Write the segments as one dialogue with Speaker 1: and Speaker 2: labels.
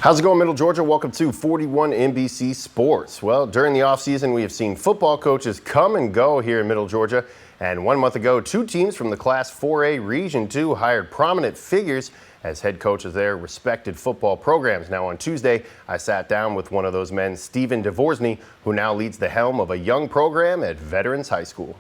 Speaker 1: How's it going, Middle Georgia? Welcome to 41 NBC Sports. Well, during the offseason, we have seen football coaches come and go here in Middle Georgia. And 1 month ago, 2 teams from the Class 4A Region 2 hired prominent figures as head coaches of their respected football programs. Now, on Tuesday, I sat down with one of those men, Devoursney, who now leads the helm of a young program at Veterans High School.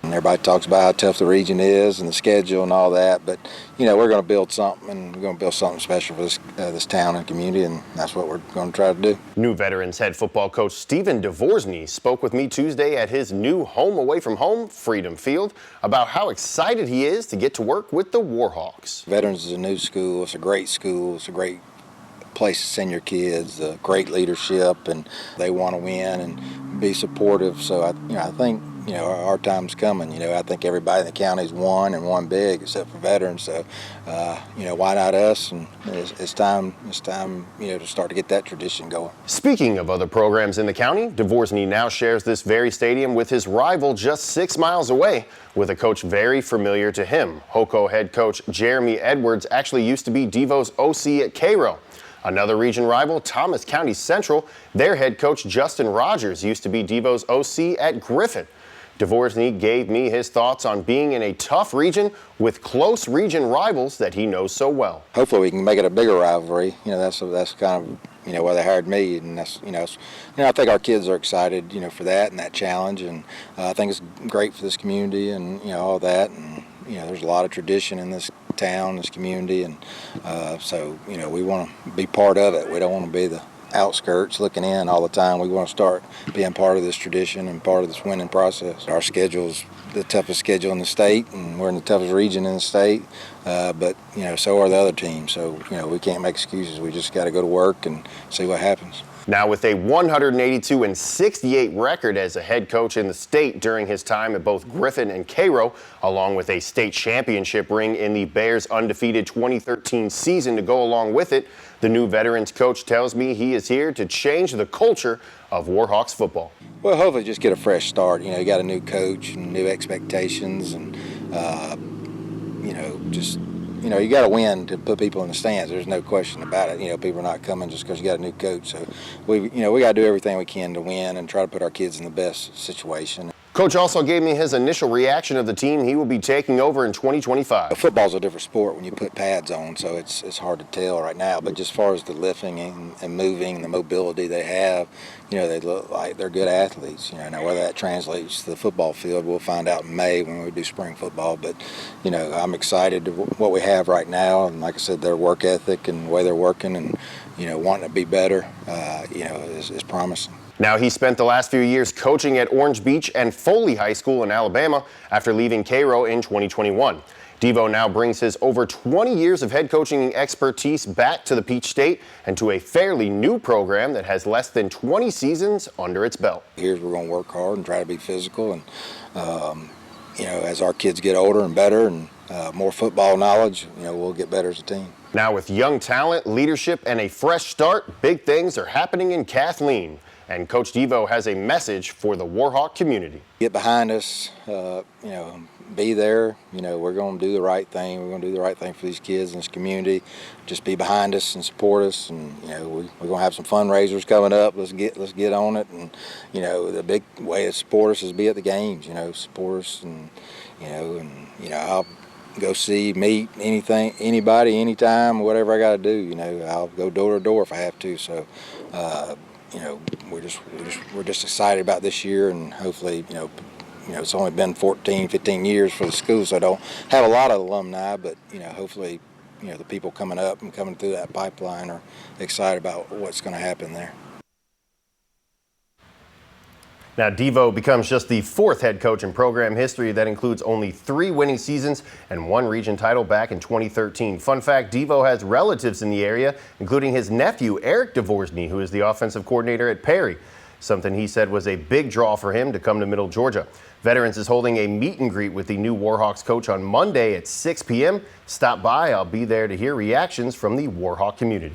Speaker 2: Everybody talks about how tough the region is and the schedule and all that, but we're going to build something, and we're going to build something special for this town and community, and that's what we're going to try to do.
Speaker 1: New Veterans head football coach Devoursney spoke with me Tuesday at his new home away from home, Freedom Field, about how excited he is to get to work with the Warhawks.
Speaker 2: Veterans is a new school. It's a great school. It's a great place to send your kids. Great leadership, and they want to win and be supportive. So I think. Our time's coming. I think everybody in the county's won and won big, except for veterans. So, why not us? And it's time. To start to get that tradition going.
Speaker 1: Speaking of other programs in the county, Devoursney now shares this very stadium with his rival just 6 miles away, with a coach very familiar to him. Hoco head coach Jeremy Edwards actually used to be Devo's OC at Cairo. Another region rival, Thomas County Central, their head coach Justin Rogers used to be Devo's OC at Griffin. Devoursney gave me his thoughts on being in a tough region with close region rivals that he knows so well.
Speaker 2: Hopefully we can make it a bigger rivalry. That's kind of why they hired me, and that's I think our kids are excited for that and that challenge, and I think it's great for this community and all that, and there's a lot of tradition in this town, this community, and so we want to be part of it. We don't want to be the outskirts looking in all the time. We want to start being part of this tradition and part of this winning process. Our schedule's the toughest schedule in the state, and we're in the toughest region in the state, but so are the other teams. So we can't make excuses. We just got to go to work and see what happens.
Speaker 1: Now, with a 182-68 record as a head coach in the state during his time at both Griffin and Cairo, along with a state championship ring in the Bears' undefeated 2013 season to go along with it, the new Veterans coach tells me he is here to change the culture of Warhawks football.
Speaker 2: Well, hopefully just get a fresh start. You got a new coach and new expectations, and you got to win to put people in the stands. There's no question about it. People are not coming just because you got a new coach. So we got to do everything we can to win and try to put our kids in the best situation.
Speaker 1: Coach also gave me his initial reaction of the team he will be taking over in 2025.
Speaker 2: Football's a different sport when you put pads on, so it's hard to tell right now. But just as far as the lifting and moving and the mobility they have, they look like they're good athletes. Now whether that translates to the football field, we'll find out in May when we do spring football. But I'm excited to what we have right now, and like I said, their work ethic and the way they're working and wanting to be better, is promising.
Speaker 1: Now, he spent the last few years coaching at Orange Beach and Foley High School in Alabama after leaving Cairo in 2021. Devo now brings his over 20 years of head coaching expertise back to the Peach State and to a fairly new program that has less than 20 seasons under its belt.
Speaker 2: Here's we're going to work hard and try to be physical, and as our kids get older and better and more football knowledge, we'll get better as a team.
Speaker 1: Now, with young talent, leadership, and a fresh start, big things are happening in Kathleen. And Coach Devo has a message for the Warhawk community.
Speaker 2: Get behind us, be there. We're going to do the right thing. We're going to do the right thing for these kids in this community. Just be behind us and support us. And we're going to have some fundraisers coming up. Let's get on it. And the big way to support us is be at the games. Support us, and I'll go see, meet anybody, anytime, whatever I got to do. I'll go door to door if I have to. So. We're just excited about this year, and hopefully, it's only been 14, 15 years for the school, so I don't have a lot of alumni, but, hopefully, the people coming up and coming through that pipeline are excited about what's going to happen there.
Speaker 1: Now, Devo becomes just the 4th head coach in program history that includes only 3 winning seasons and 1 region title back in 2013. Fun fact, Devo has relatives in the area, including his nephew, Eric Devoursney, who is the offensive coordinator at Perry, something he said was a big draw for him to come to Middle Georgia. Veterans is holding a meet and greet with the new Warhawks coach on Monday at 6 p.m. Stop by. I'll be there to hear reactions from the Warhawk community.